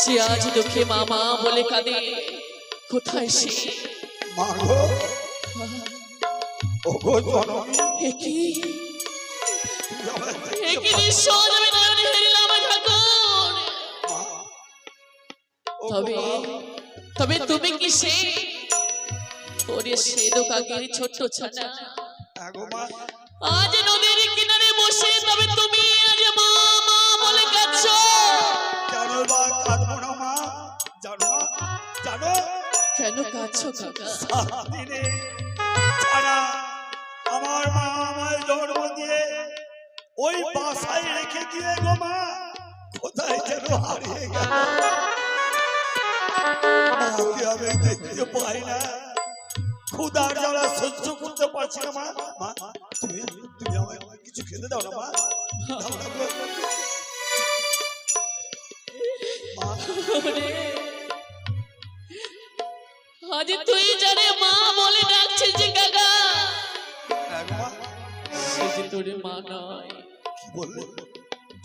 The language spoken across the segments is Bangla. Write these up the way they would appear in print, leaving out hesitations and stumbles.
সে আজ দুঃখে মামা বলে কাঁদে, কোথায় সে? মা গো, ওগো জননী, একই তুমি আমায় দেখতে একই পাচ্ছ? দৃশ্য আমি নয়নে হেরিলাম ঠাকুর। মা, ওগো তবে মা, তবে তুমি কি সে? ওরে সে কাকের ছোট্ট ছানা আগো মা, আজ নদীর কিনারে বসে, তবে তুমি আজ মা মা বলে কাঁদছো। কেন বা কাঁদবো না মা? জানো মা, জানো কেন কাঁদছো কাকা? সারাদিনে ছাড়া আমার মা আমায় জন্ম দিয়ে ওই বাসায় রেখে দিয়ে গো মা কোথায় যেন হারিয়ে গেল। মাকে আমি দেখতে পাই না, ক্ষুধার জ্বালা সহ্য করতে পারছি না মা। মা, তুমি তুমি আমায় কিছু খেতে দাও না মা, দাও না গো। মা, ওরে, আজ তুই জানে মা বলে ডাকছিস যে কাকা, আগো মা, সে যে তোর মা নয়। কি বললে?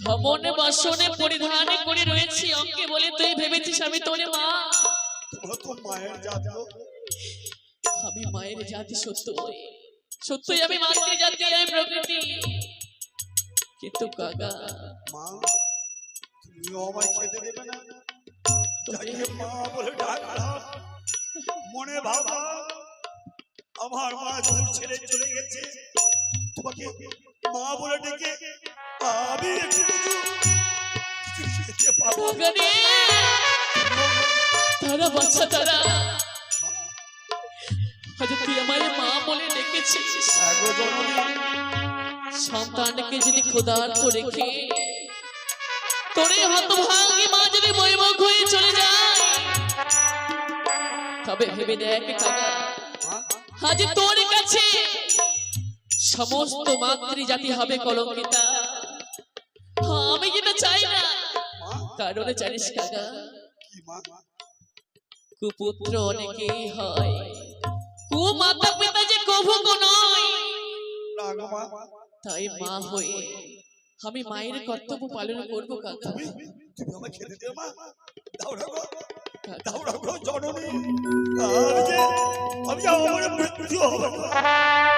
ধমনে বাসনে পরিধান করে রয়েছি অঙ্কে বলে তুই ভেবেছিস আমি তোর মা। তোমরা তো মায়ের জাত গো। আমি মায়ের জাতি, সত্যই সত্যই আমি মাতৃ জাতি, আমি প্রকৃতি। কিন্তু কাকা, মা, তুমিও আমায় খেতে দেবে না? যাকে মা বলে ডাকলাম, মনে ভাবা আমার মা দূর ছেড়ে চলে গেছে, তোমাকে মা বলে ডেকে আমি একটু কিছু খেতে পাবো? কাকা রে, তারা বাচ্চা তারা, আজ তুই আমায় মা বলে ডেকেছিস। আগো জননী, সন্তানকে যদি ক্ষুধার্ত রেখে তোরে হতভাগী মা যদি বৈমুখ হয়ে চলে যায়, তবে ভেবে দেখ কাকা, মা, আজ তোর কাছে সমস্ত মাতৃ জাতি হবে কলঙ্কিতা। আমি যেটা চাই না, মা, কারণে জানিস কাকা, কি মা? কুপুত্র অনেকেই হয়, কু মাতা পিতা যে কভু নয়। না গো মা, তাই মা হয়ে আমি মায়ের কর্তব্য পালন করবো কাকা। তুমি তুমি আমায় খেতে দিও মা, দাও না গো, দাও না গো জননী, আমি যে আমার মৃত্যু হবে না।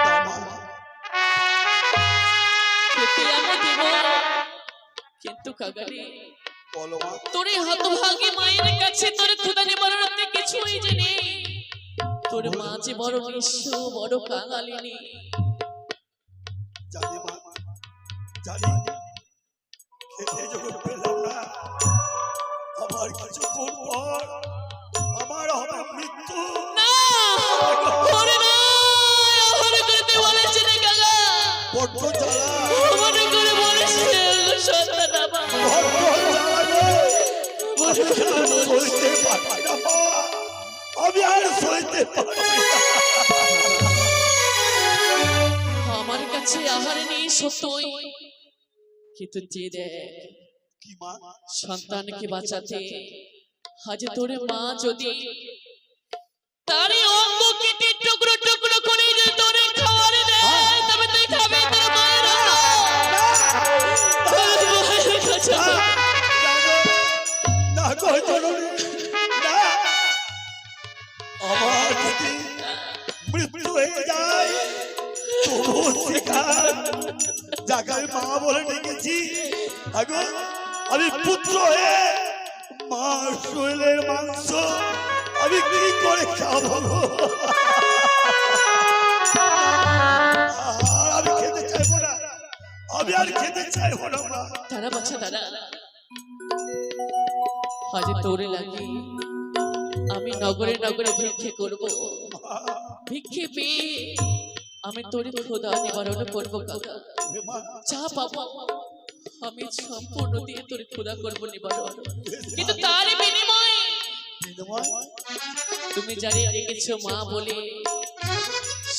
দাও মা, খেতে আমি দেব, কিন্তু কাকারে বলো মা। তোর এই হতভাগী মায়ের কাছে তোর ক্ষুধা নিবারণে কিছুই যে নেই। তোর মা যে বড় নিঃস্ব, বড় কাঙালিনী। জানি মা, জানি খেতে যখন পেলাম না, আমার কিছুক্ষণ পর আমার হবে মৃত্যু। না, ওরে না, ওরে করতে বলেছি রে কাকা, বড্ড জ্বালা, ওরে করে বলেছি সন্তান আমার। বড্ড জ্বালা গো। আমি আর সইতে পারছি না, মা। আমি আর সইতে পারছি না। আমার কাছে আহার নেই সত্যই, কিন্তু যে দেখ কি মা? সন্তানকে বাঁচাতে আজ তোর মা যদি তারে অঙ্গ কেটে টুকরো টুকরো করে যে তোরে খাওয়ার দেয়, তবে তুই খাবি তোর মায়ের অন্ন। তোর মায়ের কাছে না গো জননী, না। আমার যদি মৃত্যু হয়ে যায়, তবু সেখান যাকে আমি মা বলে ডেকেছি, আগো আমি পুত্র হয়ে মার শরীরের মাংস আমি কি করে খাবো গো? আর আমি খেতে চাইবো না, আমি আর খেতে চাইবো না মা। তারা বাচ্চা তারা আজ তোরে লাগে আমি নগরে নগরে ভিক্ষে করব, ভিক্ষে পেয়ে আমি তোর ক্ষুধা নিবারণ করবো কাকা। মা, যা পাবো আমি সম্পূর্ণ দিয়ে তোর ক্ষুধা করবো নিবারণ, কিন্তু তার বিনিময়ে তুমি জানি রেখেছো মা বলে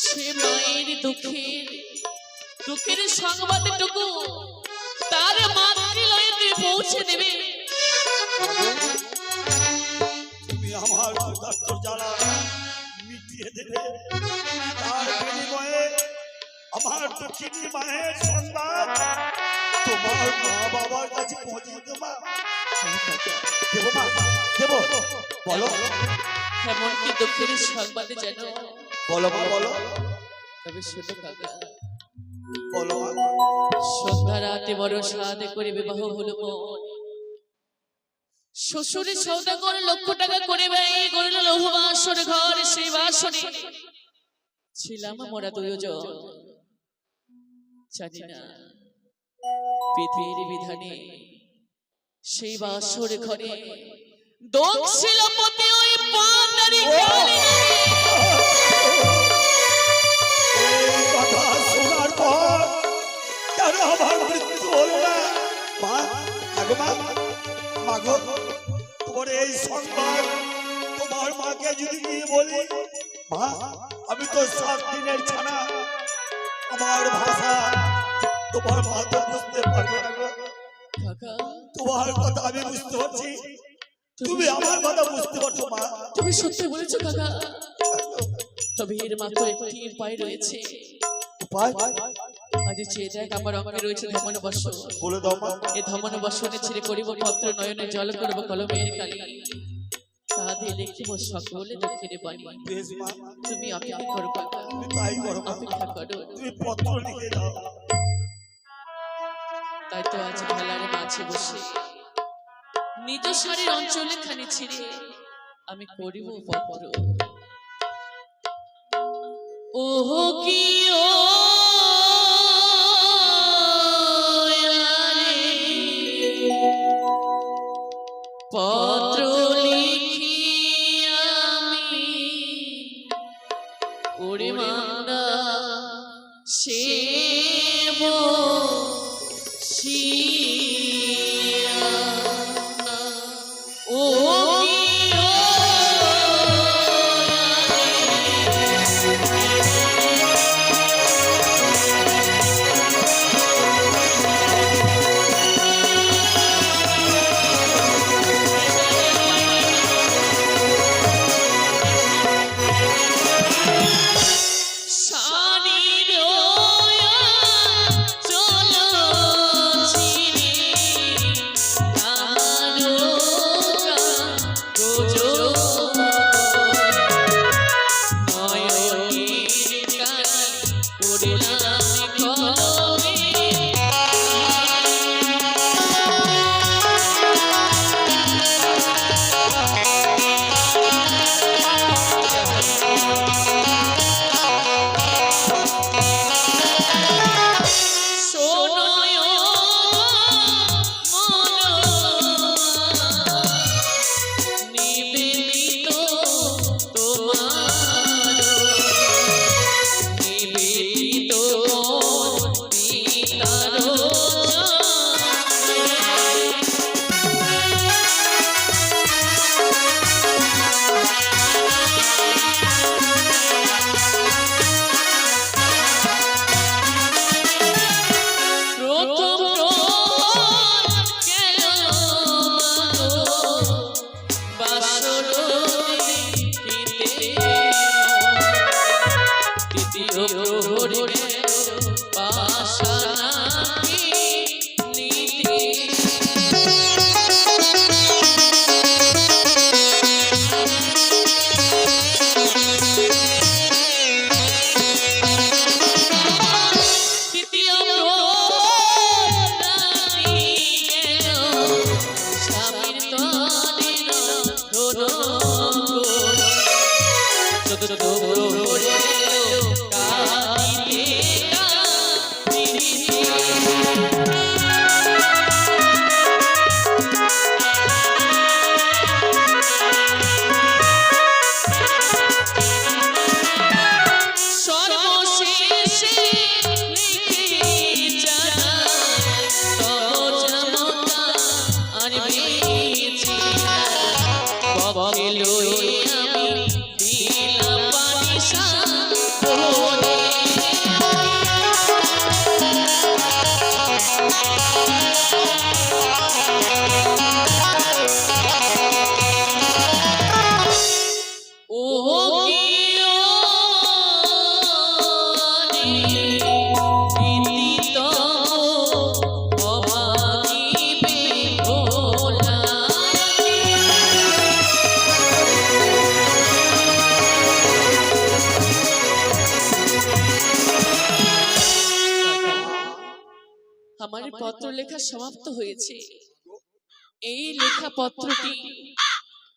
সে মায়ের দুঃখের সংবাদটুকু তার মাতৃলয়ে তুই পৌঁছে দেবে। তুমি আমার ক্ষুধার্ত জ্বালা মিটিয়ে দেবে, তার বিনিময়ে আমার দুঃখিনী মায়ের সংবাদ তোমার মা বাবার কাছে পৌঁছে দেবা। দেবো মা, দেবো। বলো, এমনকি দুঃখের সংবাদে যেন বলো মা, বলো, তবে শুধু কাকা বলো মা। সন্ধ্যা রাতে বড় সাধে করে বিবাহ হলো মোর। শ্বশুরের সওদাগর লক্ষ টাকা করে ব্যয় করিল লৌহ বাসর ঘর, সেই বাসরে ছিলাম মোরা দুজন। জানি না পৃথিবীর বিধানে সেই বাসর ঘরে দোষ ছিল পতি ওই পান্ডারি কালী। এই কথা শোনার পর কেন আমার মৃত্যু হলো না? মা, আগো মা, মাগো, তোমার এই সংবাদ তোমার মাকে যদি গিয়ে বলি, মা আমি তো 7 দিনের ছানা, আমার ভাষা তোমার মা তো বুঝতে পারবে না গো। কাকা তোমার কথা আমি বুঝতে পারছি, তুমি আমার কথা বুঝতে পারছো মা। তুমি সত্যি বলেছো কাকা। তবে এর মাত্র একটি উপায় রয়েছে। উপায়? আজ চেয়ে দেখ আমার অঙ্গে রয়েছে ধমন বর্ষণ। বলে দাও মা। এই ধমন বর্ষণে ছেড়ে করিব পত্র, নয়নে জল করব কলমের কালি, তাহাতে লিখিব সকলে দুঃখের বাণী। বেশ মা, তুমি অপেক্ষা করো কাকা, তুমি তাই করো মা। অপেক্ষা করো। তুমি পত্র লিখে দাও। তাই তো আজ ভেলার মাঝে বসে নিজ শাড়ির অঞ্চলে খানি ছিঁড়ে আমি করিব পত্র। ওহো কি ও পত্র লিখি আমি ওরে মান্ডা সেব শিয়া ও পত্র লেখা সমাপ্ত হয়েছে। এই লেখা পত্রটি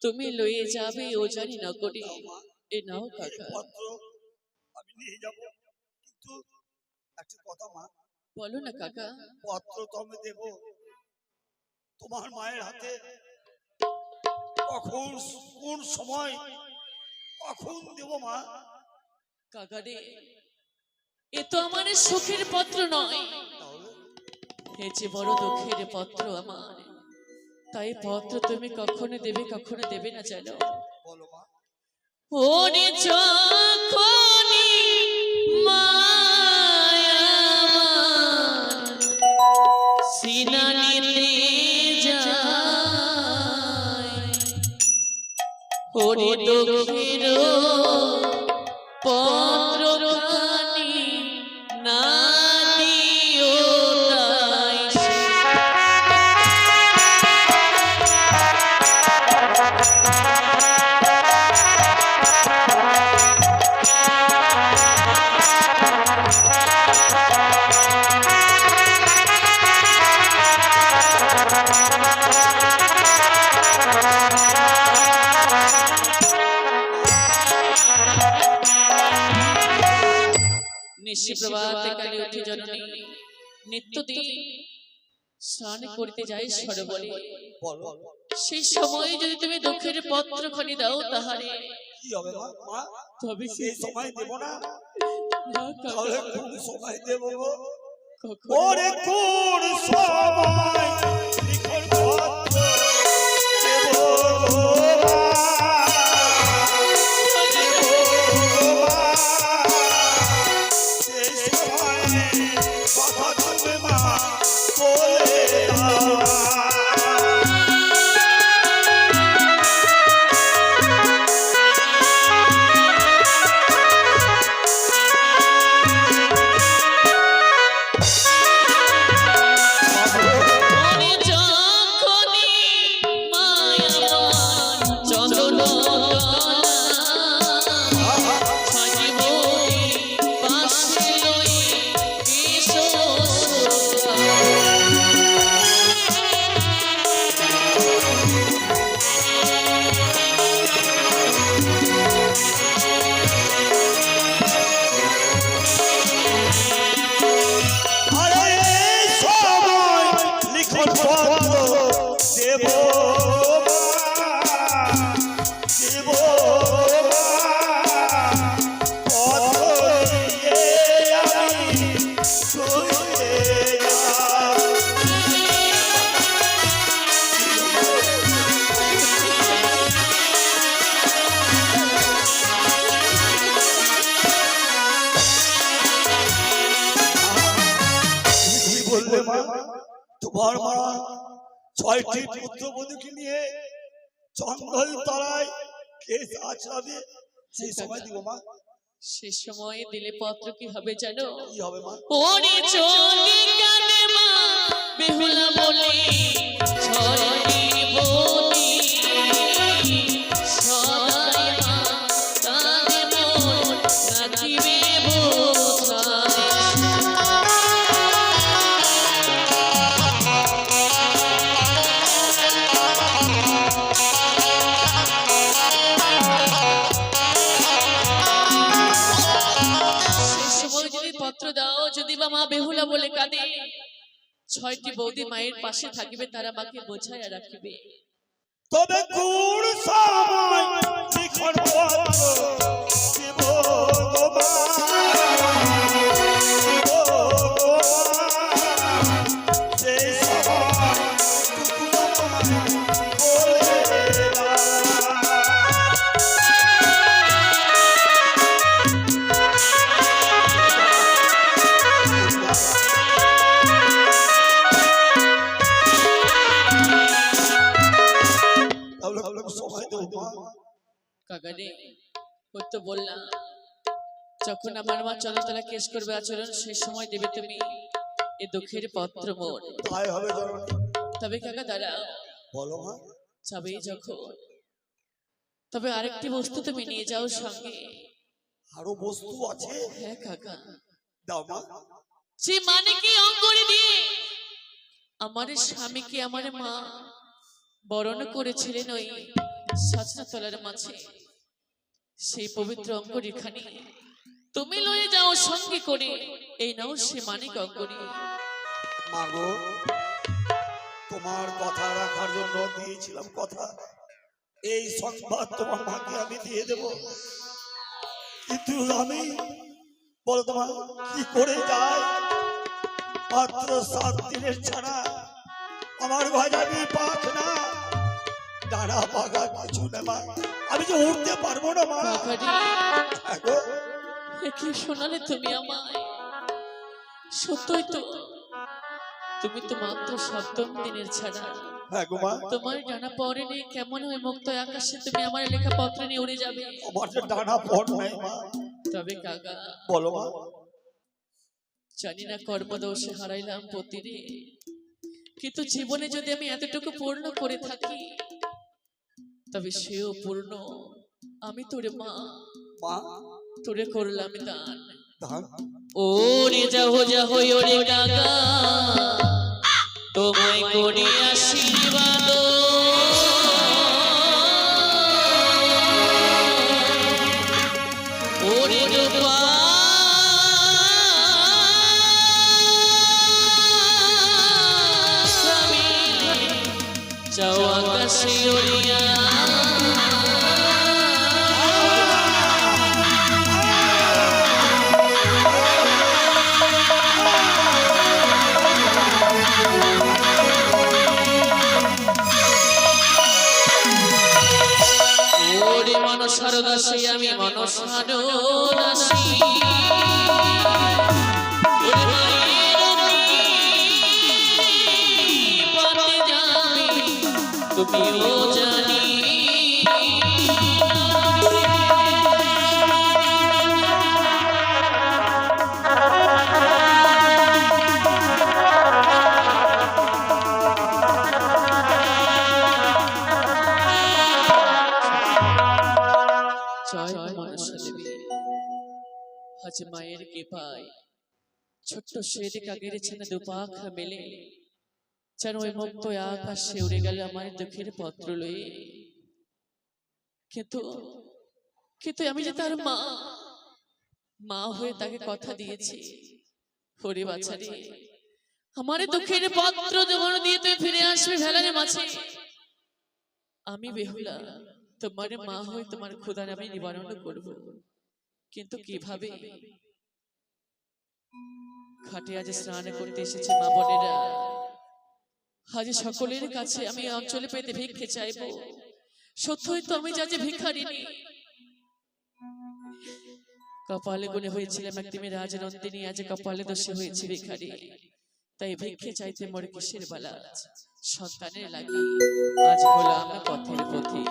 তুমি লয়ে যাবে ও জানি নগরে। এ নাও কাকা। পত্র আমি নিয়ে যাব, কিন্তু একটা কথা মা, বলো না কাকা। পত্র তো আমি দেব তোমার মায়ের হাতে, কখন কোন সময় কখন দেব মা? কাকা রে, এ তো আমার সুখের পত্র নয়, এ যে বড় দুঃখের পত্র আমার। তাই পত্র তুমি কখনো দেবে না জানো। বলো মা। ওরে যখনি মায়া আমার সিনা নিতে যায়, ওরে দুঃখের পত্রখানি না দিও তাই সে। নিশিপ্রভাতে কালে উঠে জননী নিত্যদিন স্নান করতে যাই সরোবরে। বলো সেই সময় যদি তুমি দুঃখের পত্রখানি দাও তাহারে কি হবে মা? মা তবে সেই সময় দেব না, না কাকা, তাহলে কোন সময় দেব গো? কখনো ওরে কোন সময় লিখন পত্র দেব গো মা, দেব গো মা, সেই সময় কথা তুমি মা বলে দাও। ওরে যখনি মায়া আমার চন্দন সাজিব পাশে লই এসো সখা। আরে এই সময় লিখন পত্র দেব মা, দেব মা, পত্র দিয়ে আমি চলে যাব। কি বললে মা? তোমার মা 6টি পুত্রবধূকে নিয়ে জঙ্গল তলায় কেস আছড়াবে, সেই সময় দিব মা। সে সময় দিলে পত্র কি হবে জানো? কি হবে মা? ওরে চোখে কাঁদে মা বেহুলা বলে ছড়ি বলি সদাই মা কাঁদে মন নাচিবে বোঝায়। সে সময় যদি পত্র দাও, যদি বা মা বেহুলা বলে কাঁদে, 6টি বৌদি মায়ের পাশে থাকিবে, তারা মাকে বোঝায় রাখিবে। তবে কোন সময় লিখন পত্র দেব গো মা, দেব গো মা, সেই সময় টুকু আমায় বলে দাও। তাহলে সময় দেব মা। কাকারে ওই তো বললাম, যখন আমার মা চলতলা কেস করবে আচরণ, সেই সময় দেবে তুমি এ দুঃখের পত্র মোর। তাই হবে জননী। তবে কাকা দাঁড়া, বলো মা। যাবে যখন, তবে আরেকটি বস্তু তুমি নিয়ে যাও সঙ্গে। আরো বস্তু আছে? হ্যাঁ কাকা, দাও মা। যে মানে কি অঙ্গরে দিয়ে আমার স্বামীকে আমার মা বরণ করেছিলেন ওই সাজনা তলার মাঝে। সেই পবিত্র অঙ্গরেখানি তুমি লয়ে যাও সঙ্গে করে, এই নাও সে মানিক অঙ্গরি। মাগো, তোমার কথা রাখার জন্য দিয়েছিলাম কথা, এই সংবাদ তোমার মাকে আমি দিয়ে দেব, কিন্তু আমি বলো তোমার কি করে যায়? মাত্র 7 দিনের ছাড়া আমার গজাবি পাখ না, ডানা পাকা কিছু না মা, আমি যে উঠতে পারবো না মা। কাকারি, কি শোনালে তুমি আমায়? সত্যই তো, তুমি তো মাত্র 7 দিনের ছাড়া। হ্যাঁ গো মা, তোমার ডানা পরে নেই, কেমন হয় মুক্ত আকাশে তুমি আমার লেখা পত্র নিয়ে উড়ে যাবে? আমার যে ডানা পড় নাই মা। তবে কাকা, বলো মা। জানি না কর্মদোষে হারাইলাম পতিরে, কিন্তু জীবনে যদি আমি এতটুকু পূর্ণ করে থাকি, তবে সেও পূর্ণ। আমি তোরে মা, মা তোরে করলাম দান। দান? ওরে যাহো যাহো ওরে কাকা, তোমায় করি আশীর্বাদ। ওরে রূপা স্বামী, যাও আকাশে উড়িয়া। মনসার দাসী আমি মনসার দাসী, তুমিও জানি আজ মায়ের কৃপায় ছোট্ট শেড কাকের ছেলে দুপাখ মেলে যেন ওই মুক্ত আকাশে উড়ে গেল আমার দুঃখের পত্র লয়ে। কিন্তু কিন্তু আমি যে তার মা, মা হয়ে তাকে কথা দিয়েছি, ওরে বাছারে আমার দুঃখের পত্র যখন দিয়ে তুই ফিরে আসবে ভেলার মাঝে, আমি বেহুলা তোমার মা হয়ে তোমার ক্ষুধার আমি নিবারণ করব। কিন্তু কিভাবে? ঘাটে আজ স্নান করতে এসেছে মা বোনেরা, আজ সকলের কাছে আমি অঞ্চলে পেতে ভিক্ষে চাইব। সত্যই তো আমি যা যে ভিখারিনী, কপালে গুণে হয়েছিলাম একদিনে রাজনন্দিনী, আজ কপালে দোষে হয়েছে ভিখারি। তাই ভিক্ষে চাইতে মোর কিসের বালা, সন্তানের লাগি আজ হলাম পথের পথিক।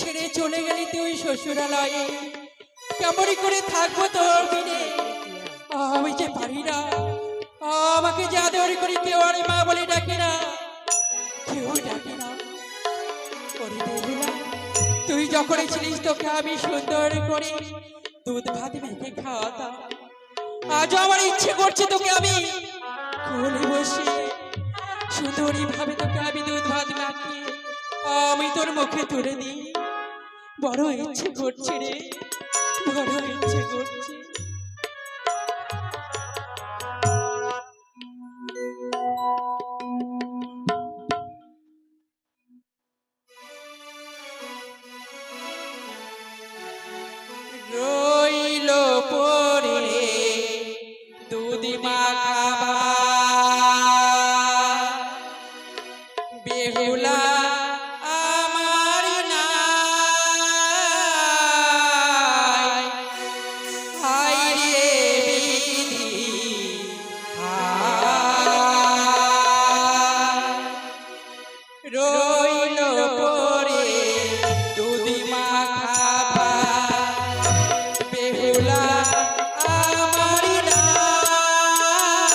ছেড়ে চলে গেলি তুই শ্বশুরালয়ে, কেমন করে থাকবো তোর বিনে? আমি যে পারি না, আমাকে যে আদর করি কেউ আর মা বলে ডাকে না, কেউ ডাকে না। তুই যখন ছিলিস তোকে আমি সুন্দর করে দুধ ভাত মেখে খাওয়াতাম। আজ আমার ইচ্ছে করছে তোকে আমি কোলে বসে সুন্দরী ভাবে তোকে আমি দুধ ভাত মাখিয়ে আমি তোর মুখে তুলে দিই। বড় ইচ্ছে করছে রে, বড় ইচ্ছে করছে। রইল পরে দুধ মাখা বেহুলা আমার নাই, হায় রে বিধি রইল পরে দুধ মাখা বেহুলা আমার নাই।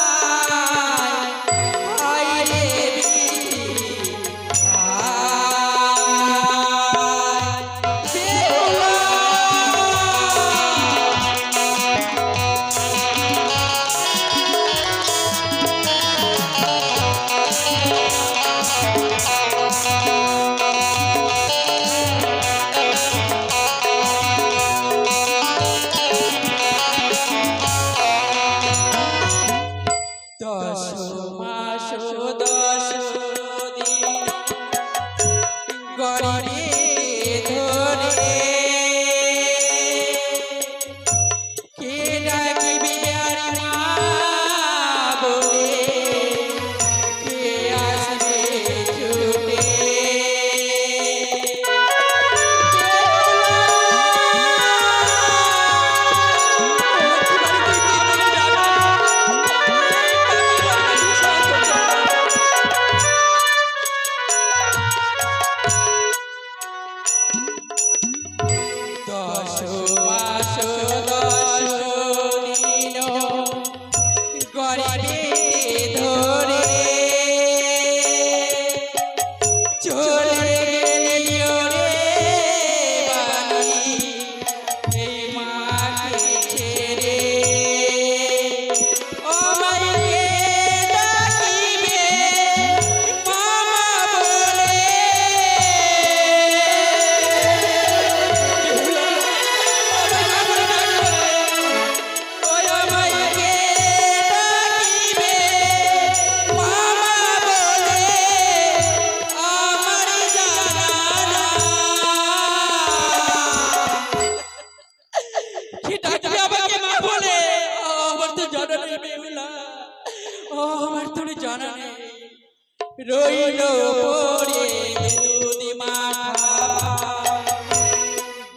রইল পরে দুধ মাখা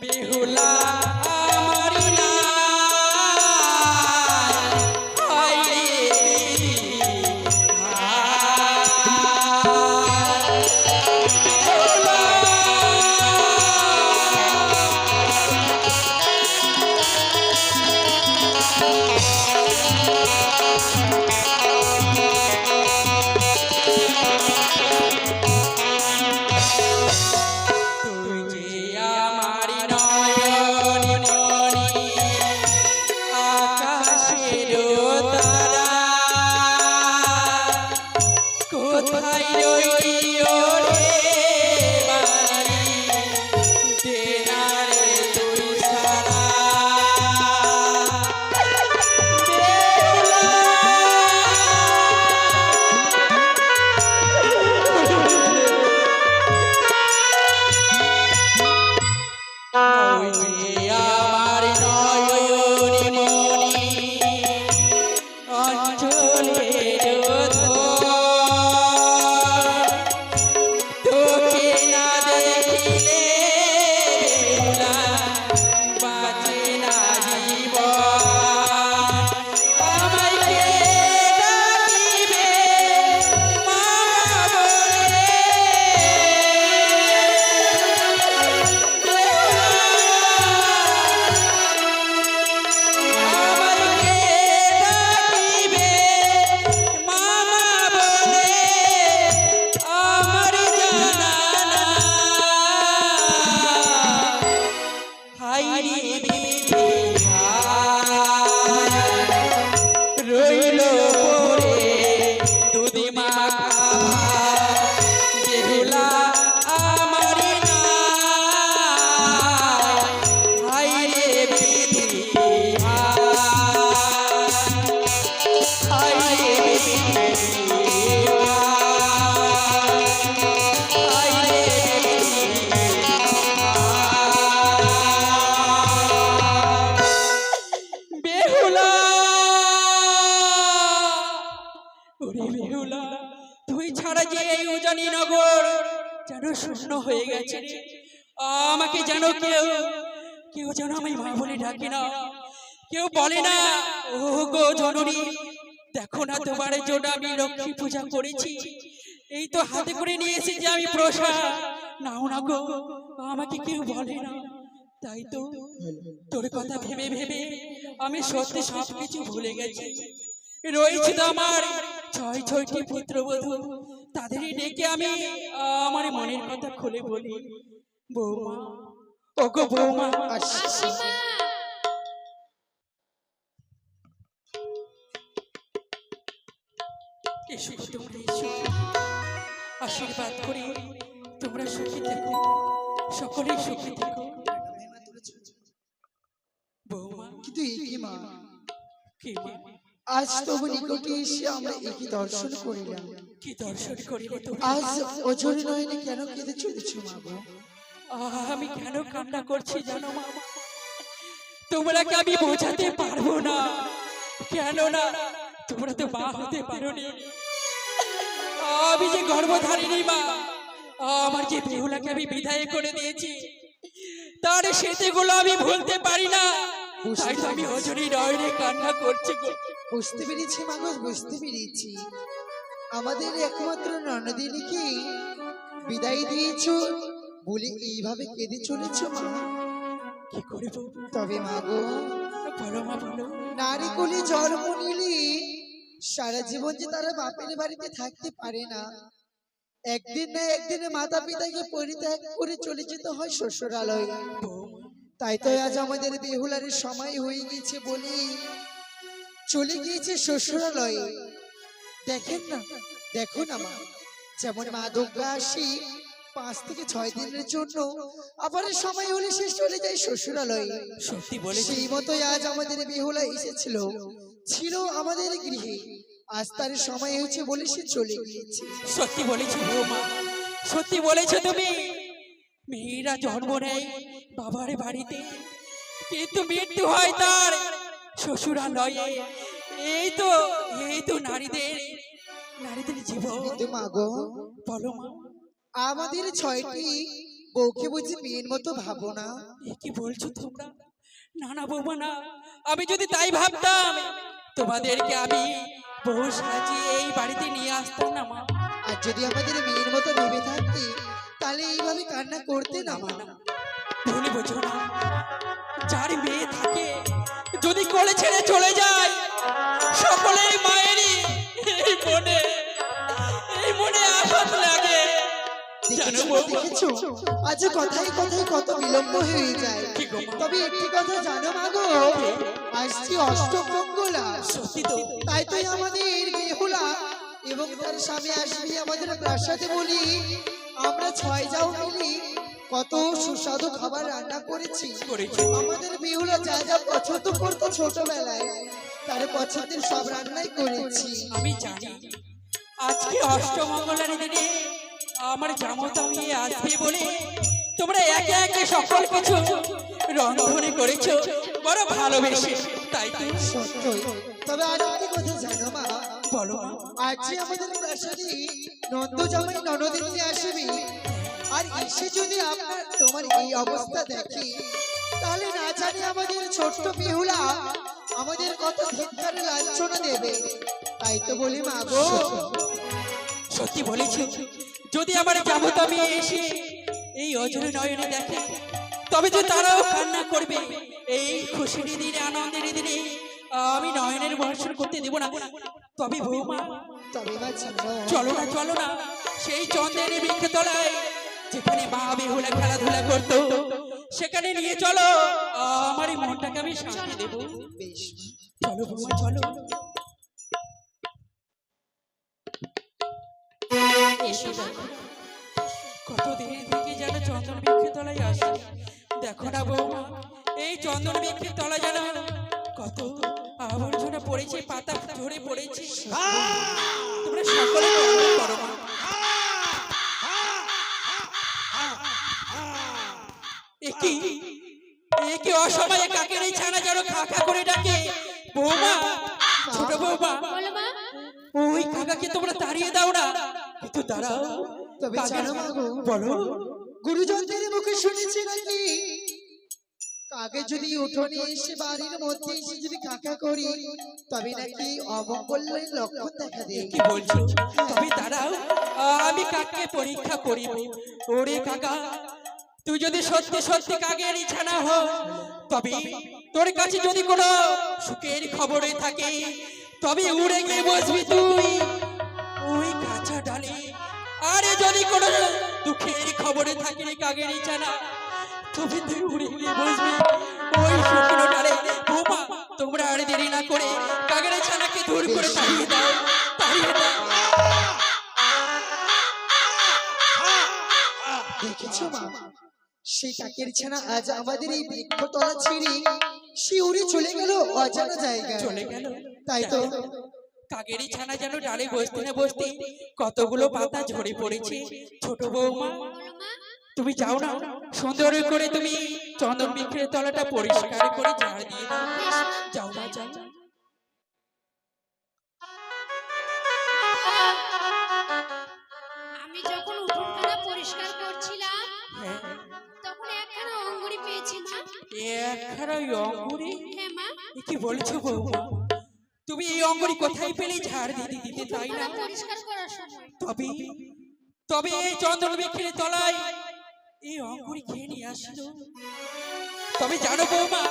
বেহুলা আমার নাই, হায় রে বিধি হায়। বেহুলা তুই যে আমার নয়ন মণি, আকাশের তারা, কোথায় রইলি রে বাড়ি, দে না রে তুই সারা। ওই যে আমার নয়ন মণি, অঞ্চলের ধন, তোকে না দেখিলে বেহুলা বাঁচে না জীবন। আমায় কে ডাকিবে মা বলে, আমাকে ডাকিবে মামা বলে, আমার জানা নাই, হায় রে বিধি হায়। রইল পরে দুধ মাখা বেহুলা আমার নাই, হায় রে বিধি হায়, হায় রে বিধি হায়, হায় রে বিধি হায়। বেহুলা ওরে বেহুলা, তুই ছাড়া যে এই উজানি নগর যেন শূন্য হয়ে গেছে রে। আমাকে যেন কেউ কেউ যেন আমি মা বলে ডাকে না, কেউ বলে না ও গো জননী, দেখো না তোমার জন্য আমি লক্ষ্মী পূজা করেছি, এই তো হাতে করে নিয়ে এসেছি আমি প্রসাদ, নাও না গো, আমাকে কেউ বলে না। তাই তো তোর কথা ভেবে ভেবে আমি সত্যি সবকিছু ভুলে গেছি। রয়েছে তো আমার ছয়টি পুত্রবধূ, তাদেরই ডেকে আমি আমার মনের কথা খুলে বলি। বৌমা, ওগো বৌমা, মাসিমা, এসো গো তোমরা এসো, আশীর্বাদ করি তোমরা সুখী থেকো, সকলেই সুখী থেকো। বৌমা, কিন্তু একই মা, কি মা? আজ তবু নিকটে এসে আমরা একই দর্শন করিলাম। কি দর্শন করিলে তুমি? আজ অজর নয়নে কেন কেঁদে চলেছ মা গো? আমি কেন কান্না করছি জানো মা? তোমরাকে আমি বোঝাতে পারবো না, কেন না তোমরা তো মা হতে পারোনি। আমি যে গর্ভধারিণী মা, আমার যে বেহুলাকে আমি বিদায় করে দিয়েছি, তার সেতেগুলো আমি ভুলতে পারি না, তাই তো আমি অজরি নয়নে কান্না করছি গো। বুঝতে পেরেছি মা গো, বুঝতে পেরেছি। আমাদের একমাত্র ননদিনীকে বিদায় দিয়েছ বলে এইভাবে কেঁদে চলেছ মা। কি করে বলবো? তবে মা গো, বলো মা বলো। নারী কোলে জন্ম নিলে সারা জীবন যে তারা বাপের বাড়িতে থাকতে পারে না, একদিন না একদিনে মাতা পিতাকে পরিত্যাগ করে চলে যেতে হয় শ্বশুরালয়ে। তাই তো আজ আমাদের বেহুলারের সময় হয়ে গেছে বলে চলে গিয়েছে শ্বশুরালয়ে। দেখেন না, দেখো না মা, যেমন মা দুর্গা আসি 5 থেকে 6 দিনের জন্য, আবার সময় হলে সে চলে যায় শ্বশুরালয়ে। সত্যি বলে সেই মতোই আজ আমাদের বেহুলা এসেছিল, ছিল আমাদের গৃহে, আজ তার সময় হয়েছে বলে সে চলে গিয়েছে। সত্যি বলেছো বৌমা, সত্যি বলেছো তুমি। মেয়েরা জন্ম নেয় বাবার বাড়িতে, কিন্তু মৃত্যু হয় তার শ্বশুরালয়ে। এই তো নারীদের নারীদের জীবন। কিন্তু মা গো, বলো মা, আমাদের 6টি বউকে বুঝি মেয়ের মতো ভাবো না? এ কি বলছো তোমরা? না না বৌমা না, আমি যদি তাই ভাবতাম তোমাদেরকে আমি বউ সাজিয়ে এই বাড়িতে নিয়ে আসতাম না মা। আর যদি আমাদের মেয়ের মতো ভেবে থাকতি তাহলে এইভাবে কান্না করতে না মা। ভুলে বোঝো না, যার মেয়ে থাকে যদি কোলে ছেড়ে চলে যায় সকলেই মায়েরই এই মনে আঘাত লাগে। জানো বৌ, দেখেছো আজ কথায় কথায় কত বিলম্ব হয়ে যায়। তবে একটি কথা জানো মা গো, আজকে অষ্টমঙ্গলা। সত্যি তো, তাই তো আমাদের বেহুলা এবং তার স্বামী আসবে আমাদের প্রাসাদে বলি আমরা 6 যাও মিলি কত সুস্বাদু খাবার রান্না করেছি। আমাদের বেহুলা যা যা পছন্দ করতো ছোটবেলায় তার পছন্দের সব রান্নাই করেছি। আমি জানি আজকে অষ্টমঙ্গলার দিনে আমার জামতা নিয়ে আসবে বলে তোমরা একে একে সকল কিছু রন্ধনে করেছো বড় ভালোবেসে, তাই তো? সত্যই। তবে আর একটি কথা জানো মা, বলো মা। আজ যে আমাদের প্রাসাদে নন্দ জামাই ননদিনী আসবে, আর এসে যদি তোমার এই অবস্থা দেখি তাহলে না জানি আমাদের ছোট্ট বেহুলা আমাদের কত ধিক্কার লাঞ্ছনা দেবে। তাই তো বলি মা গো। সত্যি বলেছো, যদি আমার জামতা মেয়ে এসে এই অজয় নয়নে দেখে তবে তো তারাও কান্না করবে। এই খুশির দিনে আনন্দের দিনে আমি নয়নের বর্ষণ করতে দেব না। তবে বৌমা, তবে মা জানো, চলো না সেই চন্দ্রের বৃক্ষতলায় যেখানে মা বেহুলা খেলাধুলা করতো সেখানে নিয়ে চলো, আমার এই মনটাকে আমি শান্তি দেব। বেশ চলো বৌমা চলো। এসো দেখো, কতদিন থেকে যেন চন্দন বৃক্ষের তলায় আসি। দেখো না বৌমা, এই চন্দন বৃক্ষের তলায় যেন কত আবর্জনা পড়েছে, পাতা ঝরে পড়েছে। তোমরা সকলে কর্ম করো মা। একে অসময়ে কাকের এই ছানা যেন খা খা করে ডাকে। বৌমা, ছোট বৌমা, ওই কাকাকে তোমরা তাড়িয়ে দাও না। কিন্তু দাঁড়াও, তবে জানো মা গো, বলো। গুরুজনদের মুখে শুনেছি নাকি কাকে যদি উঠোনে এসে বাড়ির মধ্যে এসে যদি কাকা করি তবে নাকি অমঙ্গলের লক্ষণ দেখা দেয়। কি বলছো? তবে দাঁড়াও, আমি কাককে পরীক্ষা করিব। ওরে কাকা, তুই যদি সত্যি সত্যি কাকের ছানা হো তবে তোর কাছে যদি কোনো সুখের খবরে থাকে তবে উড়ে গিয়ে বসবি তুই ওই কাঁচা ডালে। আরে যদি কোনো দুঃখের খবরে থাকে কাকের ছানা তবে তুই উড়ে গিয়ে বসবি ওই শুকনো ডালে। বৌমা, তোমরা আর দেরি না করে কাকের ছানাকে দূর করে তাড়িয়ে দাও, তাড়িয়ে দাও। দেখেছো মা, সেই কাকের ছানা আজ আমাদের এই বৃক্ষতলা ছেড়ে সে উড়ে চলে গেল অজানা জায়গায়। চলে গেল, তাই তো কাকের ছানা যেন ডালে বসতে না বসতে কতগুলো পাতা ঝরে পড়েছে। ছোট বৌমা, তুমি যাও না, সুন্দর করে তুমি চন্দন বৃক্ষের তলাটা পরিষ্কার করে ঝাড় দিয়ে দাও। যাও না, যাও। আমি যখন উঠোনখানা পরিষ্কার করছিলাম হ্যাঁ, তখন একখানা অঙ্গুরি পেয়েছি মা। একখানা ওই অঙ্গুরি? হ্যাঁ মা, এ কি বলছো বৌমা? তুমি এই অঙ্গুরি কোথায় পেলে ঝাড় দিতে দিতে, তাই না? উঠোনখানা পরিষ্কার করার সময়। তবে তবে এই চন্দন বৃক্ষের তলায় এই অঙ্গুরি খেয়ে নিয়ে আসলো। তবে জানো বৌমা,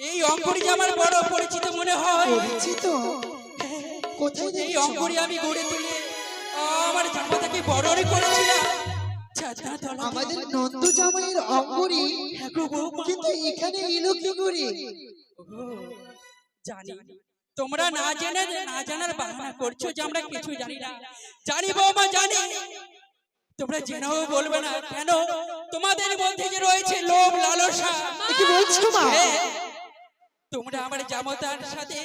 এই অঙ্গুরি যে আমার বড় পরিচিত মনে হয়। পরিচিত? কোথায় এই দেখেছো? অঙ্গুরি আমি গড়ে তুলে আমার জামাতাকে বড় করেছিলাম। আমাদের নন্দ জামাইয়ের অঙ্গুরি, কিন্তু এখানে এলো কি করে? জানি তোমরা না জেনে না জানার বাহানা করছো যে আমরা কিছু জানি না। জানি বৌমা, জানি। তোমরা জেনেও বলবে না কেন? তোমাদের মধ্যে যে রয়েছে লোভ লালসা। কি বলছো মা? হ্যাঁ, তোমরা আমার জামাতার সাথে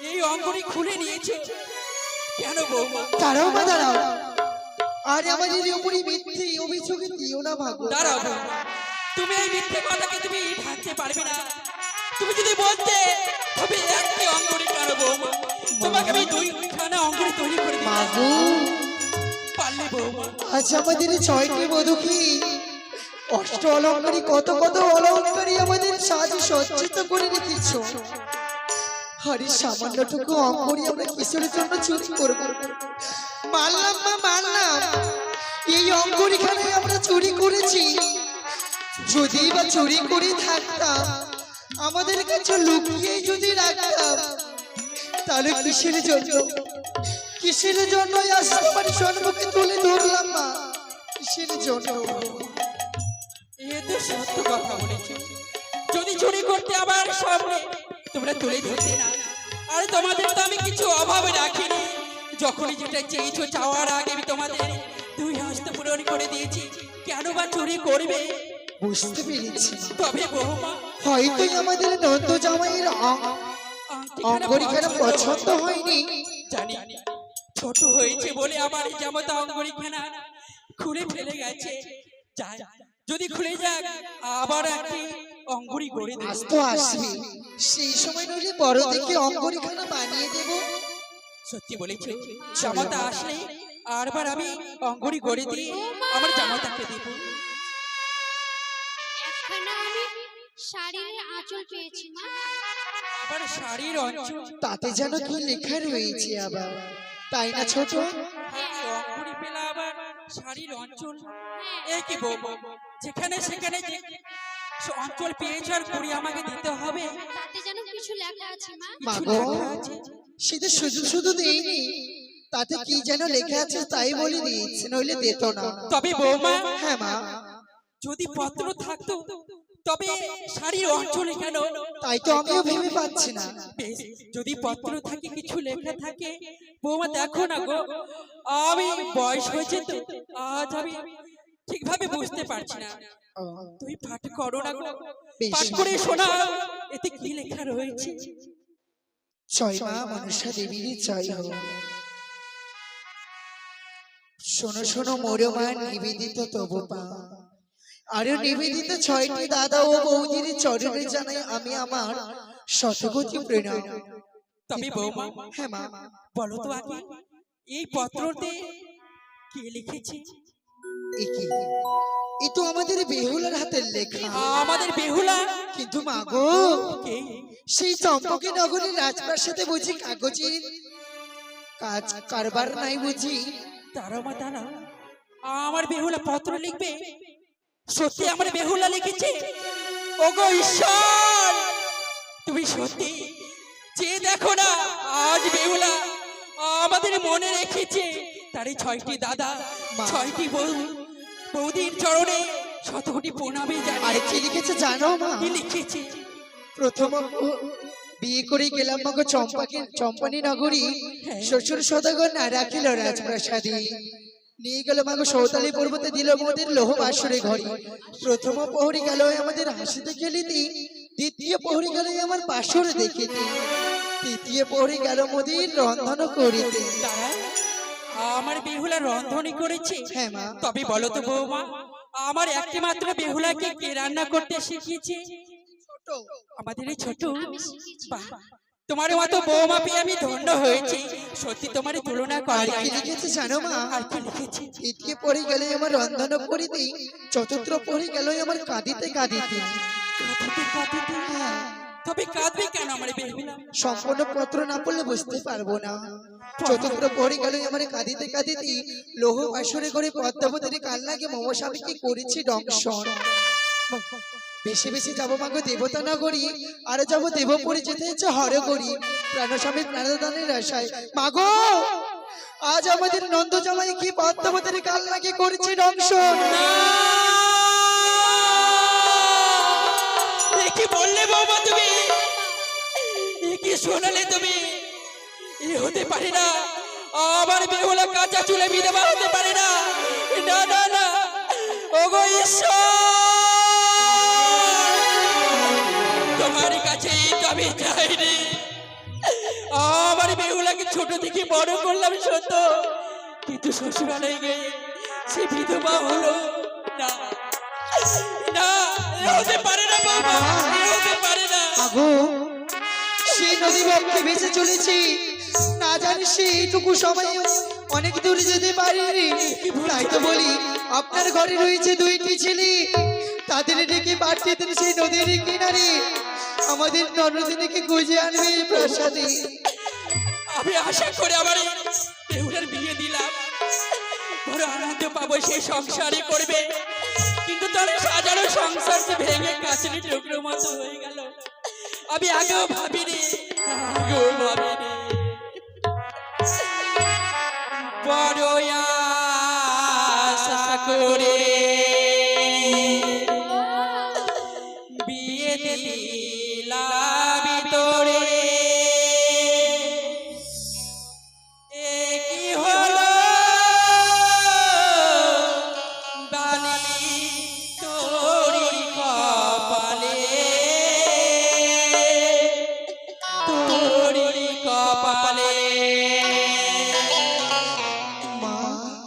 এই অঙ্গুরি খুলে নিয়েছো কেন বৌমা? দাঁড়াও মা, দাঁড়াও। আর আমাদের উপরে মিথ্যে অভিযোগ দিও না ভাগো। দাঁড়াও বৌমা, তুমি এই মিথ্যে কথাকে তুমি ঢাকতে পারবে না। তুমি যদি বলতে তবে একটি অঙ্গুরি কেন বৌমা, তোমাকে আমি দুইখানা অঙ্গুরি তৈরি করে দিতাম। মাগো পারলে বৌমা। আজ আমাদের এই 6টি বধূ কি অষ্ট অলঙ্কারী কত কত অলঙ্কারী আমাদের সাজে সজ্জিত করে রেখেছ। আরে সামান্যটুকু অঙ্গরি আমরা কিসের জন্য চুরি করব? মানলাম মা, মানলাম এই অঙ্গরিখানে আমরা চুরি করেছি। যদি বা চুরি করে থাকতাম, আমাদের কাছে লুকিয়ে যদি রাখতাম, তাহলে কিসের জন্য আজ তোমার সম্মুখে তুলে ধরলাম মা? কিসের জন্য? এ তো সত্য কথা বলেছ। যদি চুরি করতে আবার সামনে তোমরা তুলে ধরতে না, আরে তোমাদের তো আমি কিছু অভাবে রাখিনি। যখনই যেটা চেয়েছো চাওয়ার আগে আমি তোমাদের দুই হস্ত পূরণ করে দিয়েছি, কেন বা চুরি করবে? বুঝতে পেরেছি। তবে বৌমা হয়তো আমাদের নন্দ জামাইয়ের অঙ্গরিখানা পছন্দ হয়নি। জানি ছোট হয়েছে বলে আমার এই জামাতা অঙ্গরিখানা খুলে ফেলে গেছে। যাই, যদি খুলে যাক আবার একটি অঙ্গুরি গড়ে দেব। আজ তো আসবে, সেই সময় নইলে বড় দেখে অঙ্গরিখানা বানিয়ে দেব। সত্যি বলেছো, জামাতা আসলে আরবার আমি অঙ্গুরি গড়ে দিয়ে আমার জামাতাকে দেব। একখানা আমি শাড়ির আঁচল পেয়েছি মা। আবার শাড়ির অঞ্চল, তাতে যেন কি লেখা রয়েছে আবার, তাই না ছোট? অঙ্গুরি পেলা আবার শাড়ির অঞ্চল। এই কি বৌমা, যেখানে সেখানে যে অঞ্চল পেয়েছ আর কুড়ি আমাকে দিতে হবে? তাতে যেন কিছু লেখা আছে মা। মাগো সেটা শুধু শুধু দেইনি, তাতে কি যেন লেখা আছে তাই বলে দিয়েছে, নইলে দিত না। তবে বৌমা, হ্যাঁ মা, যদি পত্র থাকতো তবে শাড়ির অঞ্চলে কেন? তাই তো আমিও ভেবে পাচ্ছি না। বেশ, যদি পত্র থাকে কিছু লেখা থাকে বৌমা দেখো না গো, আমি বয়স হয়েছে তো আজ আমি ঠিকভাবে বুঝতে পারছি না। ও, তুই পাঠ করো না গো, বেশ। পাঠ করে শোনা এতে কি লেখা রয়েছে। জয় মা মনসা দেবীর জয় হোক। শোনো শোনো মোরে মা নিবেদিত তবু পা, আরে নিবেদিত 6টি দাদা ও বৌদির চরণে জানাই আমি আমার শতকোটি প্রণাম। তবে বৌমা, হ্যাঁ মা, বলো তো আগে এই পত্রতে কে লিখেছে? এ কি? এ তো আমাদের বেহুলার হাতের লেখা। আমাদের বেহুলা? কিন্তু মা গো, কে? সেই চম্পকী নগরীর রাজপ্রাসাদে বুঝি কাগজের কাজ কারবার নাই বুঝি? তারা মা তারা আমার বেহুলা পত্র লিখবে? সত্যি আমার বেহুলা লিখেছে? ওগো ঈশ্বর, তুমি সত্যি যে দেখো না আজ বেহুলা আমাদের মনে রেখেছে। তার এই 6টি দাদা, 6টি বৌদির চরণে শতকোটি প্রণামে জানাই। আরে কি লিখেছে জানো মা? কি লিখেছে? প্রথম বিয়ে করে গেলাম মাগো চম্পানি নগরী, শ্বশুর সদাগর না রাখিল রাজপ্রাসাদে, নিয়ে গেল মাগো সৌতালি পর্বতে দিল মোদের লোহ বাসরে ঘরে। প্রথম প্রহরী গেল আমাদের হাসিতে খেলিতে, দ্বিতীয় প্রহরী গেল আমার বাসরে দেখিতে, তৃতীয় প্রহরী গেল মোদের রন্ধন করিতে। তারা আমার বেহুলা রন্ধনী করেছে? হ্যাঁ মা। তবে বলো তো বৌমা, আমার একটি মাত্র বেহুলাকে কে রান্না করতে শিখিয়েছে? আমাদের এই ছোট। বাহ, তোমার মতো বৌমা পেয়ে আমি ধন্য হয়েছি। সত্যি তোমার তুলনা আর করে কি লিখেছে জানো মা? আর কি লিখেছে? তৃতীয় পরে গেলে আমার রন্ধন করিতে, চতুর্থ পরে গেল আমার কাঁদিতে কাঁদিতে। কাঁদিতে কাঁদিতে? হ্যাঁ, তবে কাঁদবে কেন আমার বেহুলা? সম্পূর্ণ পত্র না পড়লে বুঝতে পারবো না। চতুর্থ পরে গেল আমার কাঁদিতে কাঁদিতে, লোহ বাসরে করে পদ্মাবতীর কান্নাকে মম স্বামীকে করেছি দংশন। বেশি বেশি যাবো মাগো দেবতা নগরী, আর যাবো দেবপুরী, যেতে হচ্ছে হরগরি, প্রাণস্বামীর প্রাণদানের আশায়। মাগো আজ আমাদের নন্দ জামাই কি পদ্মাবতীর কান্নাকে করেছি দংশন। এ কি বললে বৌমা তুমি? এ কি শোনালে তুমি? এ হতে পারে না, আমার বেহুলা কাঁচা চুলে বিধবা হতে পারে না। না না না, ওগো ঈশ্বর, তোমার কাছে তো আমি চাইনি। আমার বেহুলাকে ছোট থেকে বড় করলাম সত্য, কিন্তু শ্বশুরালয়ে গিয়ে সে বিধবা হলো না। না, এ হতে পারে না বাবা, এ হতে পারে না। মাগো সেই নদী বক্ষে ভেসে চলেছি, না জানি সেইটুকু সময় অনেক দূর যেতে পারিনি। তাই তো বলি আপনার ঘরে রয়েছে দুইটি ছেলে, তাদের ডেকে পাঠিয়ে দেন সেই নদীর কিনারে, আমাদের নরদিনীকে খুঁজে আনবে এই প্রাসাদে। আমি আশা করে আমার এই বেহুলার বিয়ে দিলাম, বড় আনন্দ পাবো, সেই সংসারই করবে। কিন্তু তার সাজানো সংসার যে ভেঙে কাছের টুকরো মতো হয়ে গেল। আমি আগেও ভাবিনি, আগেও ভাবিনি। বড় আশা করে বিয়ে দিলাম তোরে, এ কি হলো বালি তোরি কপালে, তোরি কপালে।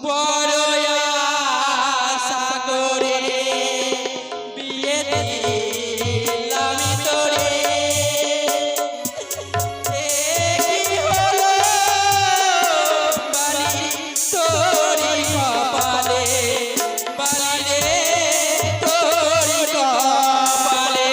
বড় আশা করে বিয়ে দিলাম তোরে, এ কি হলো বালি তোরি কপালে, বালি রে তোরি কপালে।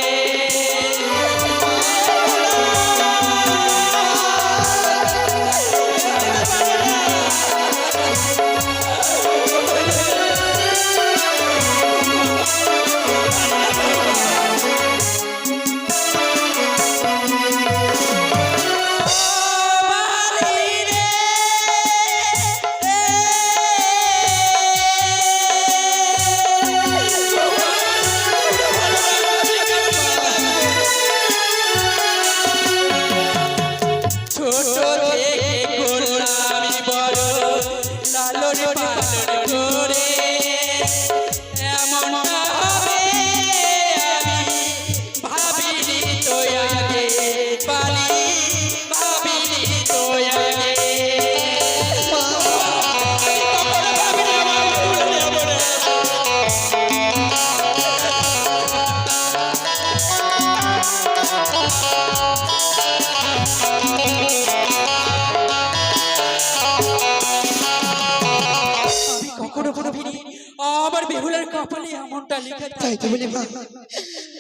ছোট থেকে করলাম বড় লালন পালন করে, এমন হবে আমি ভাবিনি তো আগে, বালি ভাবিনি তো আগে। কখনো ভাবিনি আমার ভুলে যাবো না। আমি কখনো ভাবিনি আমার বেহুলার কপালে এমনটা লিখে তাই তো বলি মা,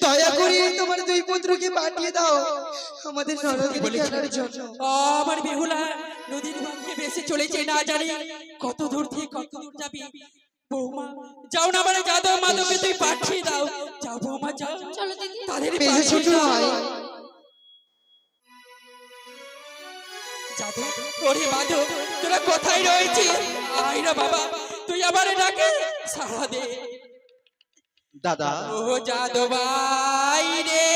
দয়া করে তোমার দুই পুত্রকে পাঠিয়ে দাও আমাদের নরদিনীকে আনার জন্য। আমার বেহুলা নদীর বাঁধে ভেসে চলেছে, না জানি কত দূর থেকে কত দূর যাবি। বৌমা যাও না, আমার যাদব মাধবকে তুই পাঠিয়ে দাও। যাও বৌমা যাও, চলো দিদি। তাদের বেশি ছোট নয়, যাদব ওরে মাধব তোরা কোথায় রয়েছিস? আয় না বাবা, তুই আমার ডাকে সাড়া দে। দাদা ও যাদব আই রে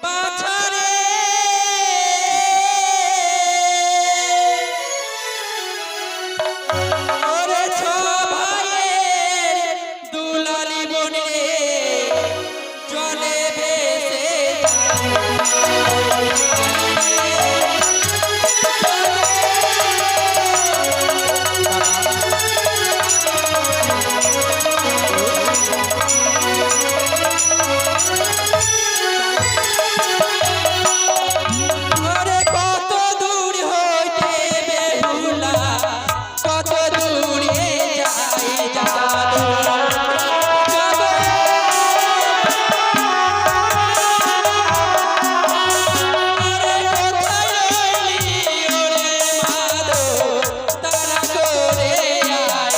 বাছা রে, ওরে ছ ভাইয়ের দুলালি বনে জলে ভেসে ওরে কত দূর হইতে বেহুলা, কত দূরে যায় যাদব, ওরে কোথায় রইলি ওরে মাধব, তারা করে আয়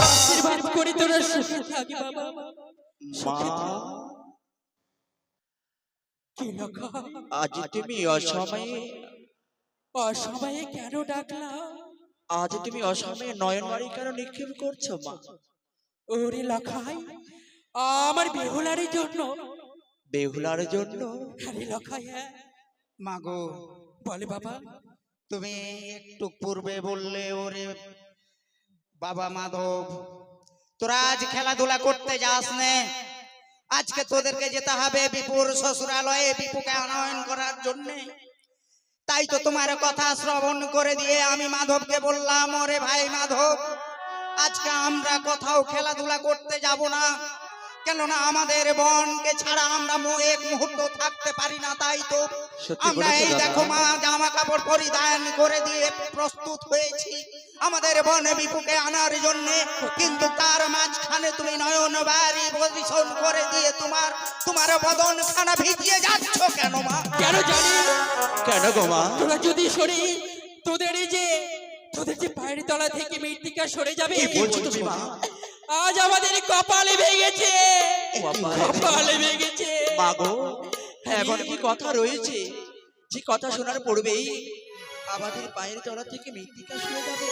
আশীর্বাদ করি তোরা সুখে থাকি বাবা। মা কি লক্ষ্য আজ তুমি অসময়ে, অসময়ে কেন ডাকলাম? আজ তুমি অসময়ে নয়নবাড়ি কেন নিক্ষেপ করছো মা? ওরে লখাই আমার বেহুলার জন্য। বেহুলার জন্য? আরে লখাই হ্যাঁ মাগো বলে বাবা। তুমি একটু পূর্বে বললে ওরে বাবা মাধব তোরা আজ খেলাধুলা করতে যাস নে, আজকে তোদেরকে যেতে হবে বিপুর শ্বশুরালয়ে বিপুকে আনয়ন করার জন্য। তাই তো তোমার কথা শ্রবণ করে দিয়ে আমি মাধবকে বললাম, ওরে ভাই মাধব, আজকে আমরা কোথাও খেলাধুলা করতে যাব না, কেননা আমাদের বনকে ছাড়া আমরা এক মুহূর্ত থাকতে পারি না। তাই তো আমরা এই দেখো মা জামা কাপড় পরিধান করে দিয়ে প্রস্তুত হয়েছি আমাদের বনে বিপুকে আনার জন্য। কিন্তু তার মাঝখানে তুমি নয়ন বাড়ি পজিশন করে দিয়ে তোমার বদন খানা ভিজিয়ে যাচ্ছ কেন মা? কেন জানি? কেন গো মা? তোরা যদি সরি, তোদের যে পায়ের তলা থেকে মৃত্তিকা সরে যাবে। কি বলছো তুমি মা? আজ আমাদের কপালে ভেঙেছে, কপালে ভেঙেছে। মা গো, এমন কি কথা রয়েছে যে কথা শোনার পূর্বেই আমাদের পায়ের তলা থেকে মৃত্তিকা সরে যাবে?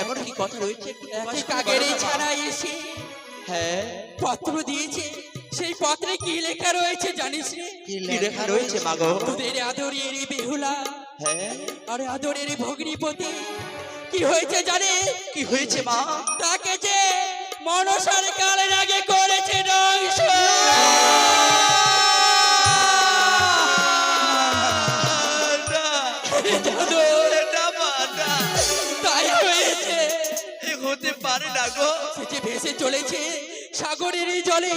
এমন কি কথা রয়েছে? একটু প্রকাশ করে কাকের বলো না মা। ছাড়া এসে হ্যাঁ, পত্র দিয়েছে, সেই পত্রে কি লেখা রয়েছে জানিস রে? কি লেখা রয়েছে মা গো? তোদের আদরের বেহুলা হ্যাঁ, আর আদরের ভগ্নিপতি কি হয়েছে জানে? কি হয়েছে মা? তাকে যে মনসার কালের আগে করেছে ধ্বংস। তাই হয়েছে। হতে পারে না গো। সে যে ভেসে চলেছে সাগরের জলে।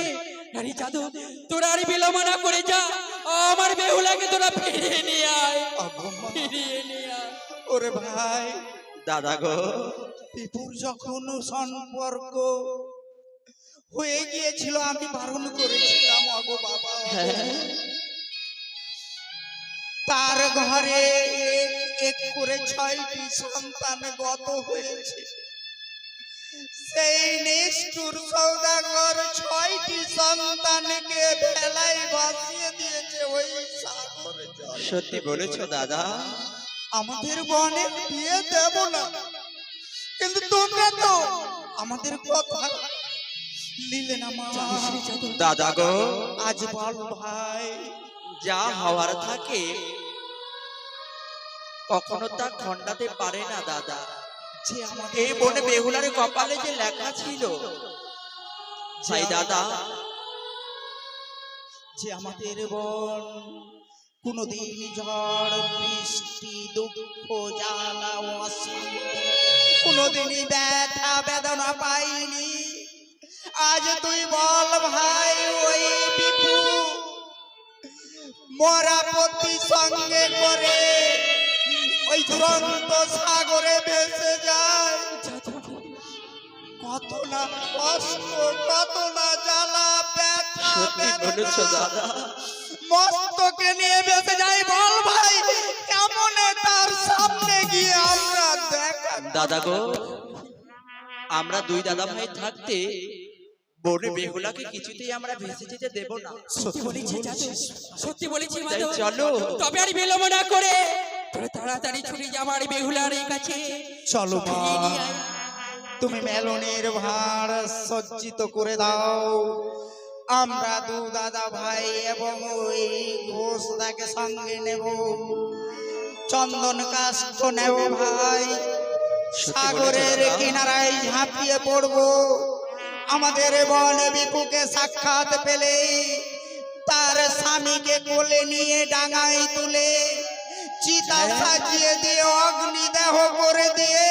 আরে জাদু, তোরা আর বিলম্ব করে যা, আমার বেহুলাকে তোরা ফিরিয়ে নিয়ে আয়, ফিরিয়ে নিয়ে আয়। ওরে ভাই দাদা গো, বিপুর যখন সম্পর্ক হয়ে গিয়েছিল আমি বারণ করেছিলাম, আগো বাবা। তার ঘরে এক করে 6টি সন্তান গত হয়েছে। সেই নিষ্ঠুর সৌদাগর 6টি সন্তানকে ভেলায় ভাসিয়ে দিয়েছে ওই সাগরে জলে। সত্যি বলেছো দাদা। আমাদের বনে বিয়ে দেব না, কিন্তু তোমরা তো আমাদের কথা নিলে না মা। দাদা গো, আজ বল ভাই, যা হওয়ার থাকে কখনো তা খণ্ডাতে পারে না দাদা। যে আমাদের এই বনে বেহুলার কপালে যে লেখা ছিল, তাই দাদা যে আমাদের বন কোনদিন ঝড় বৃষ্টি দুঃখ জ্বালা অশান্তি কোনদিনই ব্যথা বেদনা পাইনি। আজ তুই বল ভাই, ওই বিপু মরাপতি সঙ্গে করে ওই দুরন্ত সাগরে ভেসে যায়। কত না কষ্ট, কত না জ্বালা ব্যথা সত্যি বলেছো দাদা। মস্তকে নিয়ে বেঁচে যাই। বল ভাই, কেমনে তার সামনে গিয়ে আমরা দেখা? দাদা গো, আমরা দুই দাদা ভাই থাকতে বনে বেহুলাকে কিছুতেই আমরা ভেসে যেতে দেব না। সত্যি বলেছি জাদু, সত্যি বলেছি তাই মাধব। চলো। তবে আর বিলম্ব না করে তোরা তাড়াতাড়ি ছুটে যা আমার বেহুলার কাছে। চলো মা, ফিরিয়ে নিয়ে আয়। তুমি মেলনের ভাড় সজ্জিত করে দাও। আমরা দু দাদা ভাই এবং ওই ঘোষদাকে সঙ্গে নেব, চন্দন কাষ্ঠ নেব ভাই, সাগরের কিনারায় ঝাঁপিয়ে পড়ব। আমাদের বন বিপুকে সাক্ষাৎ পেলে তার স্বামীকে কোলে নিয়ে ডাঙায় তুলে চিতা সাজিয়ে দিয়ে অগ্নিদেহ করে দিয়ে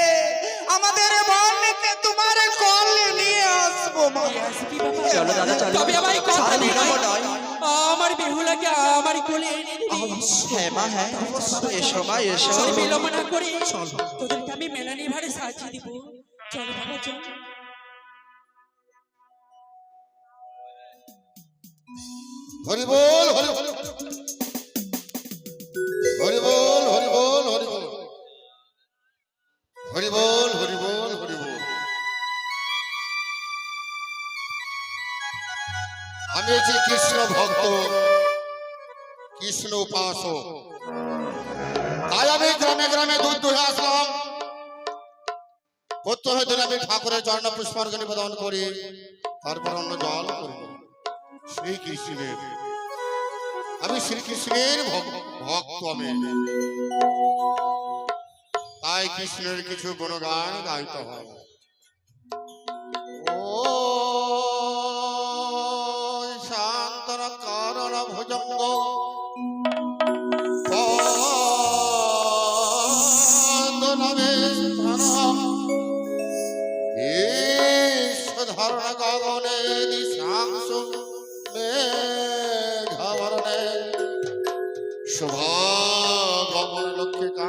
আমাদের বনকে তোমার কোলে নিয়ে আসবো মা। চলো দাদা, চলো। তবে আমার কথা আর নেই, বিলম্ব নয়। আমার বেহুলাকে আমার কোলে এনে দিবি। হ্যাঁ মা, হ্যাঁ, এসো মা, এসো। চল বিলম্ব না করে তোদেরকে আমি মেলানি ভারে সাজিয়ে দিব। চলো বাবা, চল। হরি বল, হরি বল, হরি বল, হরি বল, হরি বল, হরি বল, হরি বল, হরি বল। আমি হচ্ছি কৃষ্ণ ভক্ত, কৃষ্ণ উপাসক। তাই আমি গ্রামে গ্রামে দুধ দুহে আসলাম। প্রত্যহ দিন আমি ঠাকুরের চরণ পুষ্পার্ঘ্য নিবেদন করি, তারপর অন্য জল করি। শ্রীকৃষ্ণের, আমি শ্রীকৃষ্ণের ভক্ত। আমি তাই কৃষ্ণের কিছু গুণগান গাইতে হয়। ও